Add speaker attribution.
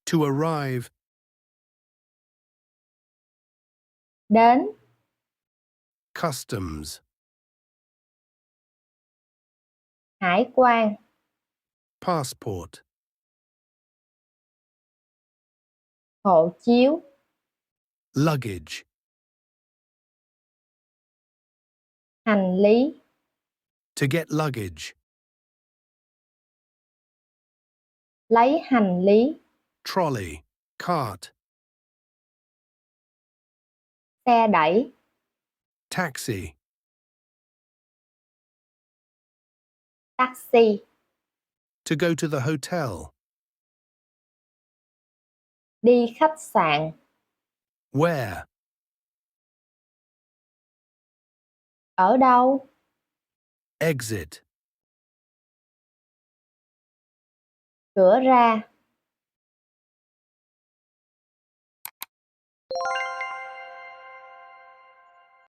Speaker 1: To arrive.
Speaker 2: Đến.
Speaker 1: Customs.
Speaker 2: Hải quan.
Speaker 1: Passport.
Speaker 2: Hộ chiếu.
Speaker 1: Luggage.
Speaker 2: Hành lý.
Speaker 1: To get luggage.
Speaker 2: Lấy hành lý.
Speaker 1: Trolley. Cart.
Speaker 2: Xe đẩy.
Speaker 1: Taxi.
Speaker 2: Taxi.
Speaker 1: To go to the hotel.
Speaker 2: Đi khách sạn.
Speaker 1: Where?
Speaker 2: Ở đâu?
Speaker 1: Exit.
Speaker 2: Cửa ra.